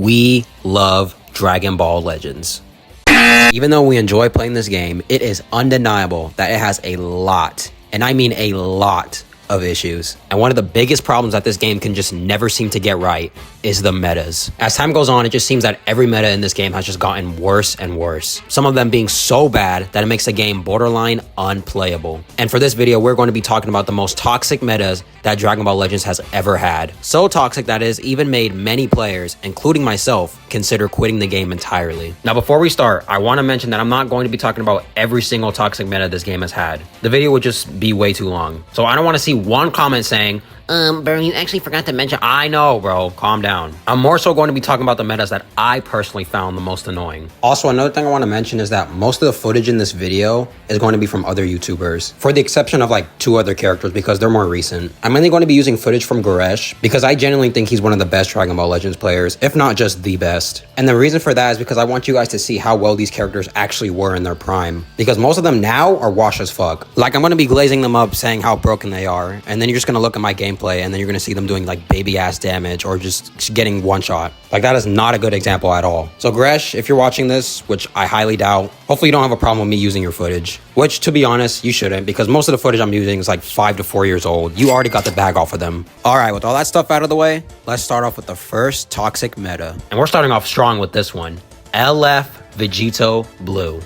we love Dragon Ball Legends. Even though we enjoy playing this game, it is undeniable that it has a lot, and I mean a lot, of issues. And one of the biggest problems that this game can just never seem to get right is the metas. As time goes on, it just seems that every meta in this game has just gotten worse and worse. Some of them being so bad that it makes the game borderline unplayable. And for this video, we're going to be talking about the most toxic metas that Dragon Ball Legends has ever had. So toxic that it has even made many players, including myself, consider quitting the game entirely. Now, before we start, I want to mention that I'm not going to be talking about every single toxic meta this game has had. The video would just be way too long. So I don't want to see one comment saying, bro, you actually forgot to mention. I know, bro, calm down. I'm more so going to be talking about the metas that I personally found the most annoying. Also, another thing I want to mention is that most of the footage in this video is going to be from other YouTubers, for the exception of like 2 other characters because they're more recent. I'm mainly going to be using footage from Goresh because I genuinely think he's one of the best Dragon Ball Legends players, if not just the best. And the reason for that is because I want you guys to see how well these characters actually were in their prime, because most of them now are washed as fuck. Like, I'm going to be glazing them up saying how broken they are, and then you're just going to look at my gameplay and then you're gonna see them doing like baby ass damage or just getting one shot. Like, that is not a good example at all. So Goresh, if you're watching this, which I highly doubt, hopefully you don't have a problem with me using your footage, which to be honest, you shouldn't, because most of the footage I'm using is like 5 to 4 years old. You already got the bag off of them. All right, with all that stuff out of the way, let's start off with the first toxic meta. And we're starting off strong with this one, LF Vegito Blue.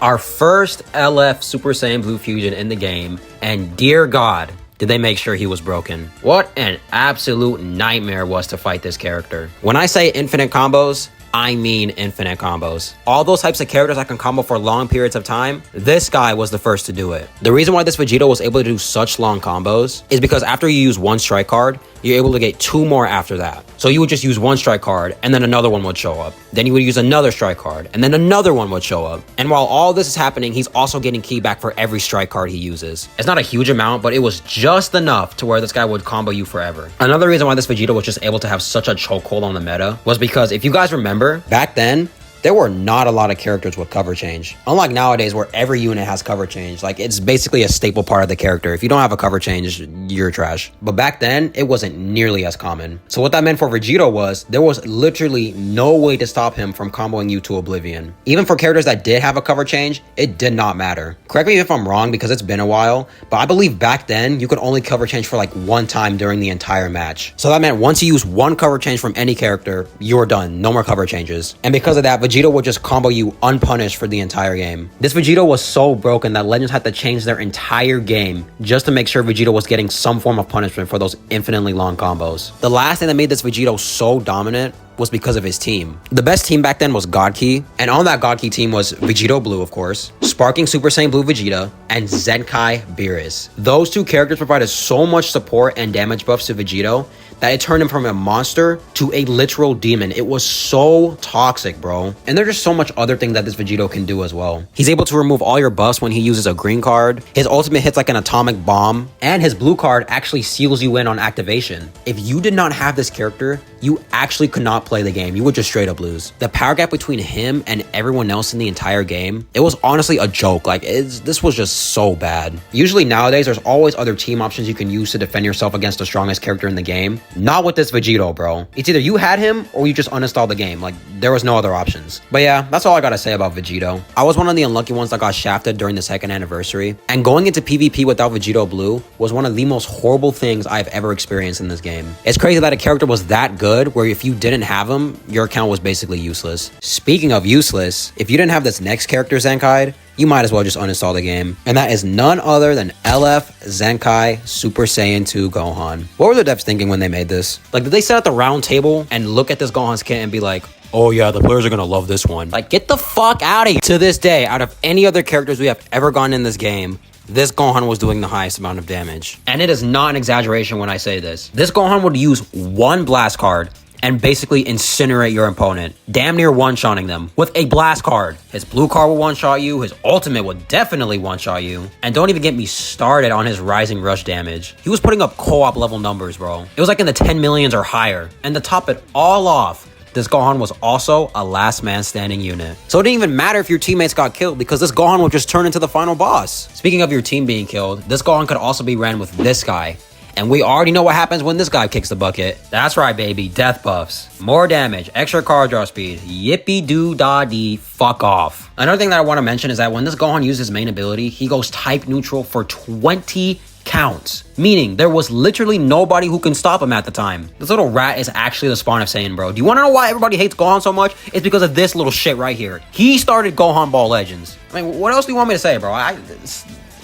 Our first LF Super Saiyan Blue Fusion in the game, and dear God, did they make sure he was broken. What an absolute nightmare it was to fight this character. When I say infinite combos, I mean infinite combos. All those types of characters that can combo for long periods of time, this guy was the first to do it. The reason why this Vegito was able to do such long combos is because after you use one strike card, you're able to get 2 more after that. So you would just use one strike card and then another one would show up. Then you would use another strike card and then another one would show up. And while all this is happening, he's also getting ki back for every strike card he uses. It's not a huge amount, but it was just enough to where this guy would combo you forever. Another reason why this Vegito was just able to have such a chokehold on the meta was because if you guys remember, back then, there were not a lot of characters with cover change. Unlike nowadays where every unit has cover change. Like, it's basically a staple part of the character. If you don't have a cover change, you're trash. But back then, it wasn't nearly as common. So what that meant for Vegito was there was literally no way to stop him from comboing you to oblivion. Even for characters that did have a cover change, it did not matter. Correct me if I'm wrong because it's been a while, but I believe back then you could only cover change for like 1 time during the entire match. So that meant once you use 1 cover change from any character, you're done. No more cover changes. And because of that, Vegito would just combo you unpunished for the entire game. This Vegito was so broken that Legends had to change their entire game just to make sure Vegito was getting some form of punishment for those infinitely long combos. The last thing that made this Vegito so dominant was because of his team. The best team back then was God Ki, and on that God Ki team was Vegito Blue, of course, Sparking Super Saiyan Blue Vegeta, and Zenkai Beerus. Those 2 characters provided so much support and damage buffs to Vegito that it turned him from a monster to a literal demon. It was so toxic, bro. And there's just so much other things that this Vegito can do as well. He's able to remove all your buffs when he uses a green card. His ultimate hits like an atomic bomb, and his blue card actually seals you in on activation. If you did not have this character, you actually could not play the game. You would just straight up lose. The power gap between him and everyone else in the entire game, it was honestly a joke. Like, this was just so bad. Usually nowadays, there's always other team options you can use to defend yourself against the strongest character in the game. Not with this Vegito, bro. It's either you had him or you just uninstalled the game. Like, there was no other options. But yeah, that's all I gotta say about Vegito. I was one of the unlucky ones that got shafted during the 2nd anniversary, and going into PvP without Vegito Blue was one of the most horrible things I've ever experienced in this game. It's crazy that a character was that good where if you didn't have him, your account was basically useless. Speaking of useless, if you didn't have this next character, Zenkai, you might as well just uninstall the game. And that is none other than LF Zenkai Super Saiyan 2 Gohan. What were the devs thinking when they made this? Like, did they sit at the round table and look at this Gohan's kit and be like, oh yeah, the players are gonna love this one? Like, get the fuck out of here. To this day, out of any other characters we have ever gotten in this game, this Gohan was doing the highest amount of damage. And it is not an exaggeration when I say this. This Gohan would use 1 blast card and basically incinerate your opponent, damn near one-shotting them with a blast card. His blue card will one-shot you, his ultimate would definitely one-shot you, and don't even get me started on his rising rush damage. He was putting up co-op level numbers, bro. It was like in the 10 millions or higher. And to top it all off, this Gohan was also a last man standing unit. So it didn't even matter if your teammates got killed because this Gohan would just turn into the final boss. Speaking of your team being killed, this Gohan could also be ran with this guy. And we already know what happens when this guy kicks the bucket. That's right, baby. Death buffs. More damage. Extra card draw speed. Yippee-doo-dah-dee. Fuck off. Another thing that I want to mention is that when this Gohan uses his main ability, he goes type neutral for 20 counts. Meaning, there was literally nobody who can stop him at the time. This little rat is actually the spawn of Saiyan, bro. Do you want to know why everybody hates Gohan so much? It's because of this little shit right here. He started Gohan Ball Legends. I mean, what else do you want me to say, bro?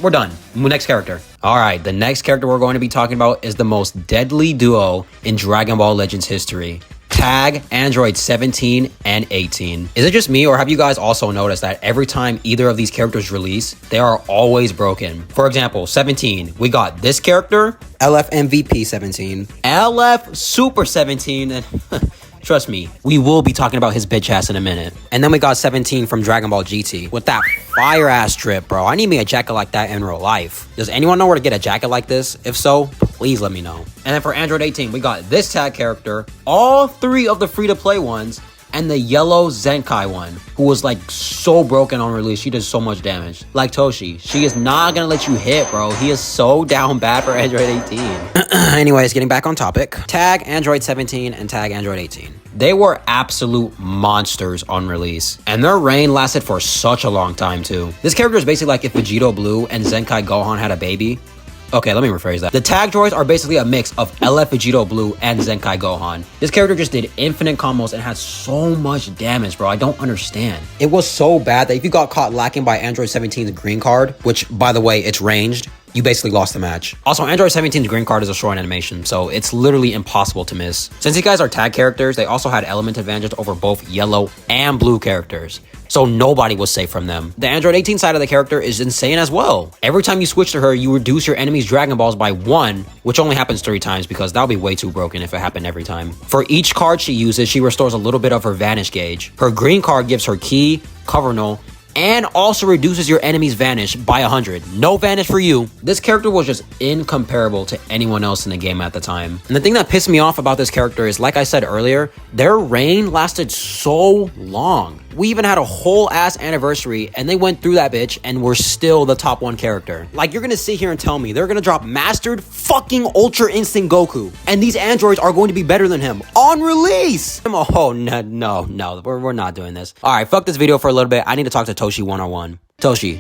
We're done. Next character. All right, the next character we're going to be talking about is the most deadly duo in Dragon Ball Legends history. Tag Android 17 and 18. Is it just me, or have you guys also noticed that every time either of these characters release, they are always broken? For example, 17, we got this character, LF MVP 17, LF Super 17, and trust me, we will be talking about his bitch ass in a minute. And then we got 17 from Dragon Ball GT with that fire ass drip, bro. I need me a jacket like that in real life. Does anyone know where to get a jacket like this? If so, please let me know. And then for Android 18, we got this tag character, all three of the free-to-play ones, and the yellow Zenkai one, who was like so broken on release. She does so much damage. Like Toshi, she is not gonna let you hit, bro. He is so down bad for Android 18. Anyways, getting back on topic. Tag Android 17 and Tag Android 18. They were absolute monsters on release, and their reign lasted for such a long time too. This character is basically like if Vegito Blue and Zenkai Gohan had a baby. Okay, let me rephrase that. The tag droids are basically a mix of LF Vegito Blue and Zenkai Gohan. This character just did infinite combos and had so much damage, bro. I don't understand. It was so bad that if you got caught lacking by Android 17's green card, which, by the way, it's ranged, you basically lost the match. Also, Android 17's green card is a short animation, so it's literally impossible to miss. Since these guys are tag characters, they also had element advantage over both yellow and blue characters, so nobody was safe from them. The Android 18 side of the character is insane as well. Every time you switch to her, you reduce your enemy's Dragon Balls by 1, which only happens 3 times because that would be way too broken if it happened every time. For each card she uses, she restores a little bit of her Vanish gauge. Her green card gives her Ki, Cover Null, and also reduces your enemy's Vanish by 100. No Vanish for you. This character was just incomparable to anyone else in the game at the time. And the thing that pissed me off about this character is, like I said earlier, their reign lasted so long. We even had a whole ass anniversary and they went through that bitch and were still the top 1 character. Like, you're gonna sit here and tell me they're gonna drop Mastered fucking Ultra Instinct Goku and these androids are going to be better than him on release? Oh, no, we're not doing this. All right, fuck this video for a little bit. I need to talk to Toshi 101. Toshi,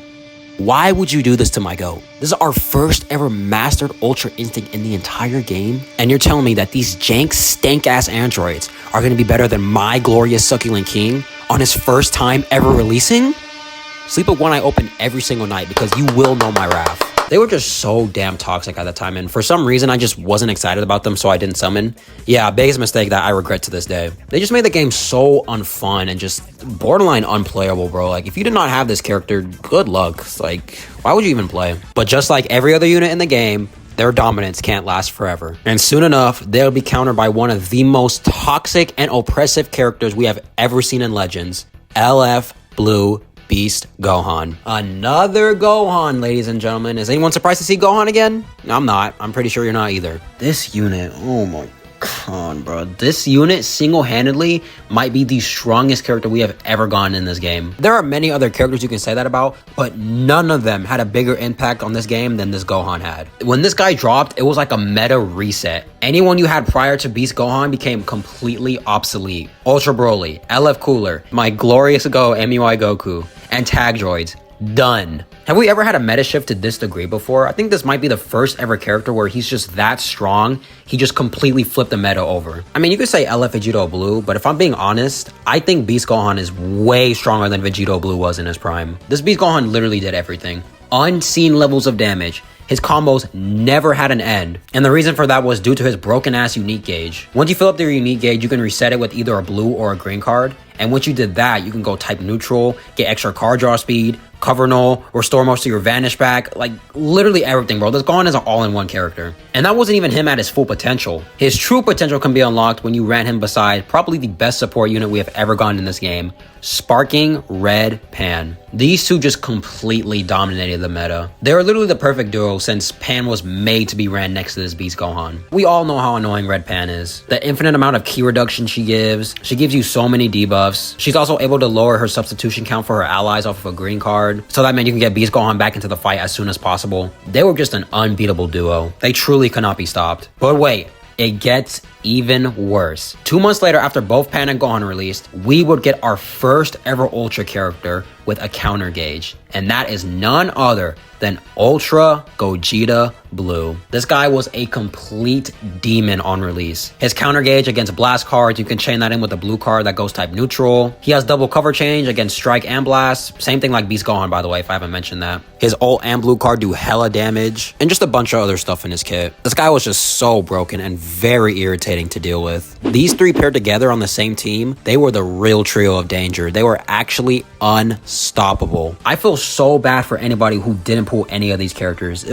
why would you do this to my goat? This is our first ever Mastered Ultra Instinct in the entire game, and you're telling me that these jank stank ass androids are gonna be better than my glorious Succulent King on his first time ever releasing? Sleep with one eye open every single night because you will know my wrath. They were just so damn toxic at the time, and for some reason I just wasn't excited about them, so I didn't summon. Yeah, biggest mistake that I regret to this day. They just made the game so unfun and just borderline unplayable, bro. Like, if you did not have this character, good luck. Like, why would you even play? But just like every other unit in the game, their dominance can't last forever. And soon enough, they'll be countered by one of the most toxic and oppressive characters we have ever seen in Legends, LF Blue Beast Gohan. Another Gohan, ladies and gentlemen. Is anyone surprised to see Gohan again? No, I'm not. I'm pretty sure you're not either. This unit, oh my god, bro. This unit single-handedly might be the strongest character we have ever gotten in this game. There are many other characters you can say that about, but none of them had a bigger impact on this game than this Gohan had. When this guy dropped, it was like a meta reset. Anyone you had prior to Beast Gohan became completely obsolete. Ultra Broly, LF Cooler, my glorious MUI Goku, and tag droids. Done. Have we ever had a meta shift to this degree before? I think this might be the first ever character where he's just that strong, he just completely flipped the meta over. I mean, you could say LF Vegito Blue, but if I'm being honest, I think Beast Gohan is way stronger than Vegito Blue was in his prime. This Beast Gohan literally did everything. Unseen levels of damage. His combos never had an end, and the reason for that was due to his broken ass unique gauge. Once you fill up your unique gauge, you can reset it with either a blue or a green card, and once you did that, you can go type neutral, get extra card draw speed, cover null, restore most of your Vanish back, like literally everything, bro. This Gohan is an all-in-one character. And that wasn't even him at his full potential. His true potential can be unlocked when you ran him beside probably the best support unit we have ever gotten in this game, Sparking Red Pan. These two just completely dominated the meta. They were literally the perfect duo since Pan was made to be ran next to this Beast Gohan. We all know how annoying Red Pan is. The infinite amount of key reduction she gives you so many debuffs. She's also able to lower her substitution count for her allies off of a green card. card, so that meant you can get Beast Gohan back into the fight as soon as possible. They were just an unbeatable duo. They truly could not be stopped. But wait, it gets even worse. 2 months later, after both Pan and Gohan released, we would get our first ever Ultra character with a counter gauge, and that is none other than Ultra Gogeta Blue. This guy was a complete demon on release. His counter gauge against blast cards, you can chain that in with a blue card that goes type neutral. He has double cover change against strike and blast. Same thing like Beast Gohan, by the way, if I haven't mentioned that. His ult and blue card do hella damage, and just a bunch of other stuff in his kit. This guy was just so broken and very irritating to deal with. These three paired together on the same team, they were the real trio of danger. They were actually unstoppable. I feel so bad for anybody who didn't pull any of these characters.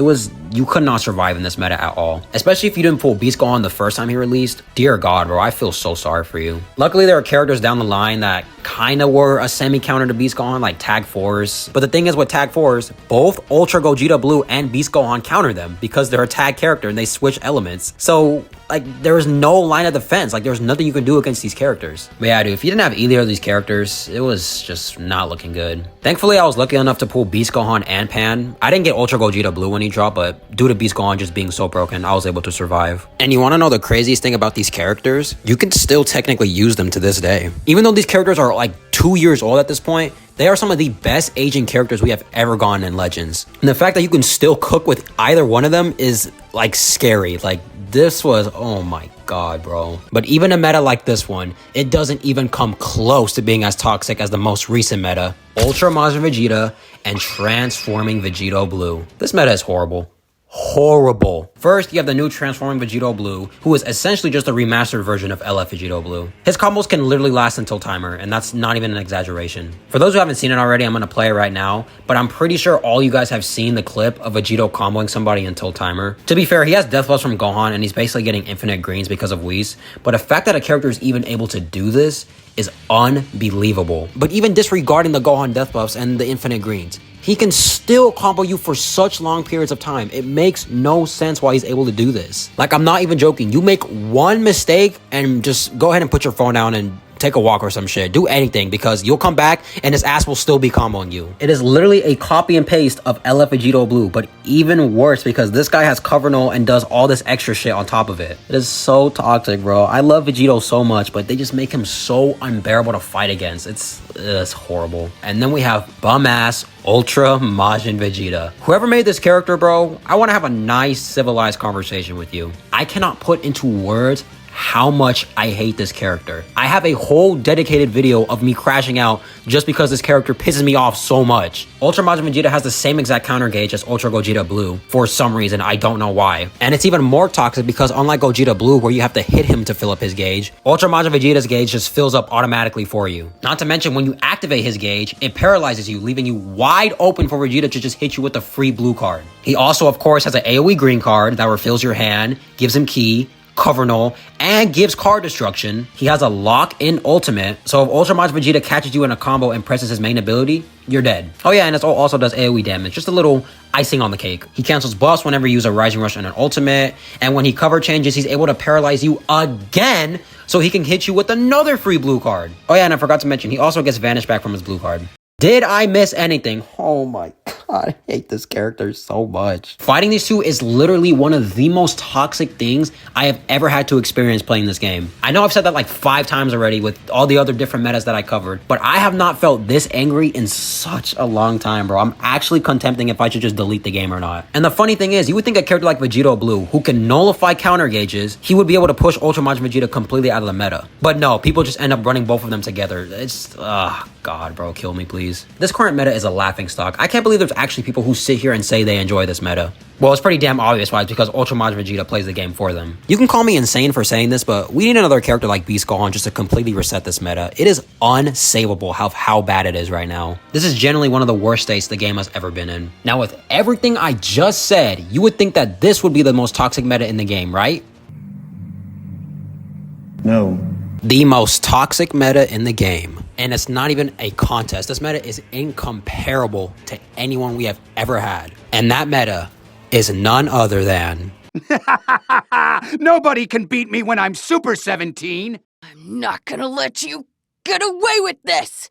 You could not survive in this meta at all. Especially if you didn't pull Beast Gohan the first time he released. Dear God, bro, I feel so sorry for you. Luckily, there are characters down the line that kind of were a semi-counter to Beast Gohan, like Tag Force. But the thing is with Tag Force, both Ultra Gogeta Blue and Beast Gohan counter them because they're a tag character and they switch elements. So, like, there's no line of defense. Like, there's nothing you can do against these characters. But yeah, dude, if you didn't have either of these characters, it was just not looking good. Thankfully, I was lucky enough to pull Beast Gohan and Pan. I didn't get Ultra Gogeta Blue when he dropped, but due to Beast Gohan just being so broken, I was able to survive. And you want to know the craziest thing about these characters? You can still technically use them to this day. Even though these characters are like 2 years old at this point, they are some of the best aging characters we have ever gotten in Legends. And the fact that you can still cook with either one of them is like scary. Like, this was, oh my God, bro. But even a meta like this one, it doesn't even come close to being as toxic as the most recent meta, Ultra Majin Vegeta and Transforming Vegito Blue. This meta is horrible. Horrible. First, you have the new Transforming Vegito Blue, who is essentially just a remastered version of LF Vegito Blue. His combos can literally last until timer, and that's not even an exaggeration. For those who haven't seen it already, I'm going to play it right now, but I'm pretty sure all you guys have seen the clip of Vegito comboing somebody until timer. To be fair, he has death buffs from Gohan, and he's basically getting infinite greens because of Whis, but the fact that a character is even able to do this is unbelievable. But even disregarding the Gohan death buffs and the infinite greens, he can still combo you for such long periods of time. It makes no sense why he's able to do this. Like, I'm not even joking. You make one mistake and just go ahead and put your phone down and take a walk or some shit. Do anything, because you'll come back and his ass will still be comboing you. It is literally a copy and paste of LF Vegito Blue, but even worse because this guy has cover null and does all this extra shit on top of it. It is so toxic, bro. I love Vegito so much, but they just make him so unbearable to fight against. It's horrible. And then we have bum ass Ultra Majin Vegeta. Whoever made this character, bro, I want to have a nice civilized conversation with you. I cannot put into words how much I hate this character. I have a whole dedicated video of me crashing out just because this character pisses me off so much. Ultra Majin Vegeta has the same exact counter gauge as Ultra Gogeta Blue for some reason, I don't know why. And it's even more toxic because unlike Gogeta Blue where you have to hit him to fill up his gauge, Ultra Majin Vegeta's gauge just fills up automatically for you. Not to mention when you activate his gauge, it paralyzes you, leaving you wide open for Vegeta to just hit you with a free blue card. He also of course has an AoE green card that refills your hand, gives him ki, cover null, and gives card destruction. He has a lock-in ultimate, so if Ultra Majin Vegeta catches you in a combo and presses his main ability, you're dead. Oh yeah, and it also does AoE damage, just a little icing on the cake. He cancels buffs whenever you use a Rising Rush and an ultimate, and when he cover changes, he's able to paralyze you again, so he can hit you with another free blue card. Oh yeah, and I forgot to mention, he also gets Vanish back from his blue card. Did I miss anything? Oh my God, I hate this character so much. Fighting these two is literally one of the most toxic things I have ever had to experience playing this game. I know I've said that like 5 times already with all the other different metas that I covered, but I have not felt this angry in such a long time, bro. I'm actually contemplating if I should just delete the game or not. And the funny thing is, you would think a character like Vegito Blue, who can nullify counter gauges, he would be able to push Ultra Majin Vegeta completely out of the meta. But no, people just end up running both of them together. It's, God, bro, kill me, please. This current meta is a laughingstock. I can't believe there's actually people who sit here and say they enjoy this meta. Well, it's pretty damn obvious why. It's because Ultra Majin Vegeta plays the game for them. You can call me insane for saying this, but we need another character like Beast Gohan just to completely reset this meta. It is unsavable how bad it is right now. This is generally one of the worst states the game has ever been in. Now, with everything I just said, you would think that this would be the most toxic meta in the game, right? No. The most toxic meta in the game. And it's not even a contest. This meta is incomparable to anyone we have ever had. And that meta is none other than... Nobody can beat me when I'm Super 17! I'm not gonna let you get away with this!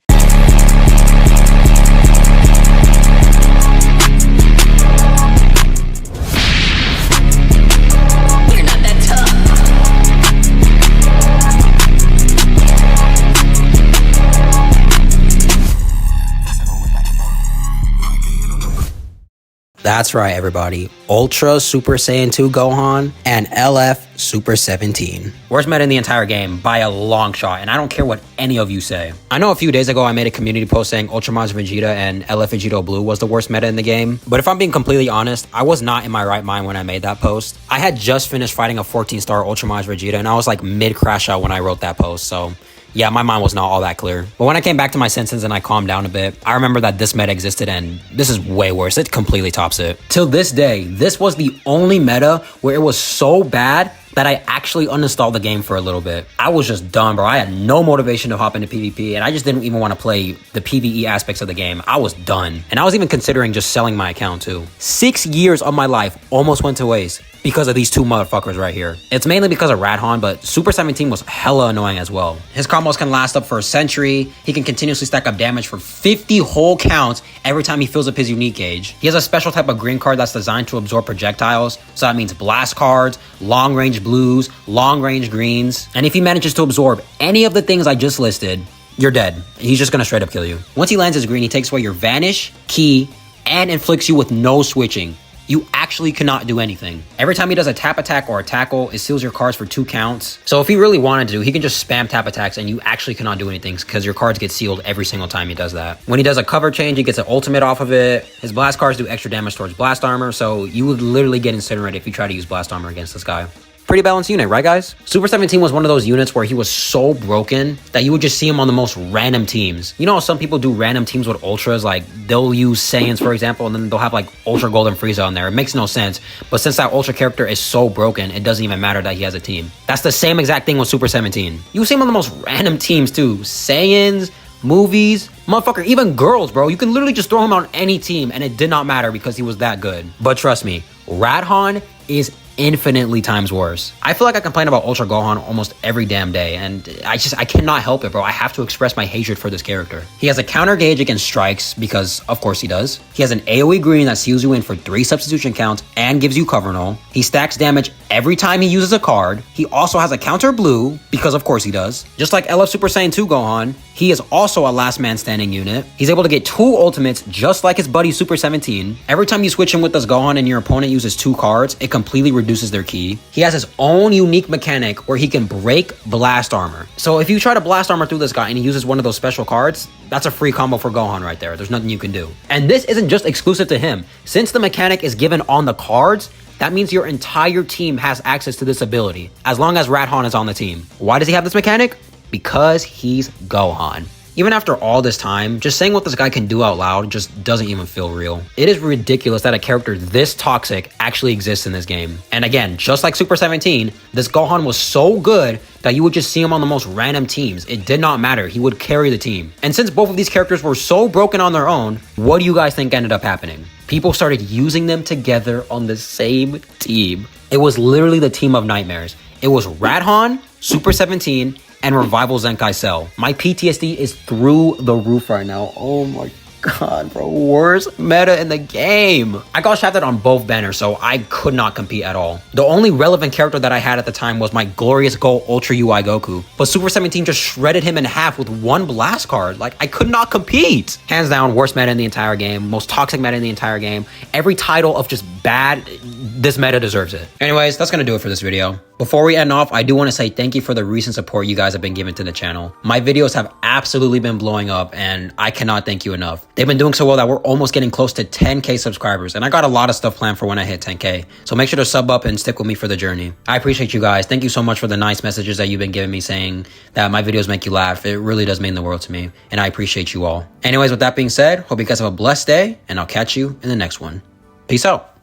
That's right, everybody. Ultra Super Saiyan 2 Gohan and LF Super 17. Worst meta in the entire game by a long shot, and I don't care what any of you say. I know a few days ago I made a community post saying Ultramars Vegeta and LF Vegito Blue was the worst meta in the game, but if I'm being completely honest, I was not in my right mind when I made that post. I had just finished fighting a 14-star Ultramars Vegeta, and I was like mid-crash out when I wrote that post, so yeah, my mind was not all that clear. But when I came back to my senses and I calmed down a bit, I remember that this meta existed, and this is way worse. It completely tops it. Till this day, this was the only meta where it was so bad that I actually uninstalled the game for a little bit. I was just done, bro. I had no motivation to hop into PvP, and I just didn't even want to play the PvE aspects of the game. I was done. And I was even considering just selling my account too. 6 years of my life almost went to waste because of these two motherfuckers right here. It's mainly because of Radhan, but Super 17 was hella annoying as well. His combos can last up for a century. He can continuously stack up damage for 50 whole counts every time he fills up his unique gauge. He has a special type of green card that's designed to absorb projectiles. So that means blast cards, long range blues, long range greens. And if he manages to absorb any of the things I just listed, you're dead. He's just gonna straight up kill you. Once he lands his green, he takes away your vanish, key, and inflicts you with no switching. You actually cannot do anything. Every time he does a tap attack or a tackle, it seals your cards for 2 counts. So if he really wanted to, he can just spam tap attacks and you actually cannot do anything because your cards get sealed every single time he does that. When he does a cover change, he gets an ultimate off of it. His blast cards do extra damage towards blast armor, so you would literally get incinerated if you try to use blast armor against this guy. Pretty balanced unit, right guys? Super 17 was one of those units where he was so broken that you would just see him on the most random teams. You know how some people do random teams with Ultras, like they'll use Saiyans for example, and then they'll have like Ultra Golden Frieza on there. It makes no sense, but since that Ultra character is so broken, it doesn't even matter that he has a team. That's the same exact thing with Super 17. You see him on the most random teams too. Saiyans, movies, motherfucker, even girls, bro. You can literally just throw him on any team and it did not matter because he was that good. But trust me, Radhan is infinitely times worse. I feel like I complain about Ultra Gohan almost every damn day, and I cannot help it, bro. I have to express my hatred for this character. He has a counter gauge against strikes because of course he does. He has an AoE green that seals you in for 3 substitution counts and gives you cover null. He stacks damage every time he uses a card. He also has a counter blue because of course he does. Just like LF Super Saiyan 2 Gohan, he is also a last man standing unit. He's able to get 2 ultimates just like his buddy Super 17. Every time you switch him with this Gohan and your opponent uses 2 cards, it completely reduces their key. He has his own unique mechanic where he can break blast armor. So if you try to blast armor through this guy and he uses one of those special cards, that's a free combo for Gohan right there. There's nothing you can do. And this isn't just exclusive to him. Since the mechanic is given on the cards, that means your entire team has access to this ability, as long as Radhan is on the team. Why does he have this mechanic? Because he's Gohan. Even after all this time, just saying what this guy can do out loud just doesn't even feel real. It is ridiculous that a character this toxic actually exists in this game. And again, just like Super 17, this Gohan was so good that you would just see him on the most random teams. It did not matter. He would carry the team. And since both of these characters were so broken on their own, what do you guys think ended up happening? People started using them together on the same team. It was literally the team of nightmares. It was Radhan, Super 17, and Revival Zenkai Cell. My PTSD is through the roof right now. Oh my god, bro. Worst meta in the game. I got shafted on both banners, so I could not compete at all. The only relevant character that I had at the time was my glorious Goal Ultra UI Goku, but Super 17 just shredded him in half with 1 blast card. Like, I could not compete. Hands down, worst meta in the entire game, most toxic meta in the entire game. Every title of just bad, this meta deserves it. Anyways, that's gonna do it for this video. Before we end off, I do want to say thank you for the recent support you guys have been giving to the channel. My videos have absolutely been blowing up and I cannot thank you enough. They've been doing so well that we're almost getting close to 10K subscribers, and I got a lot of stuff planned for when I hit 10K. So make sure to sub up and stick with me for the journey. I appreciate you guys. Thank you so much for the nice messages that you've been giving me saying that my videos make you laugh. It really does mean the world to me, and I appreciate you all. Anyways, with that being said, hope you guys have a blessed day, and I'll catch you in the next one. Peace out.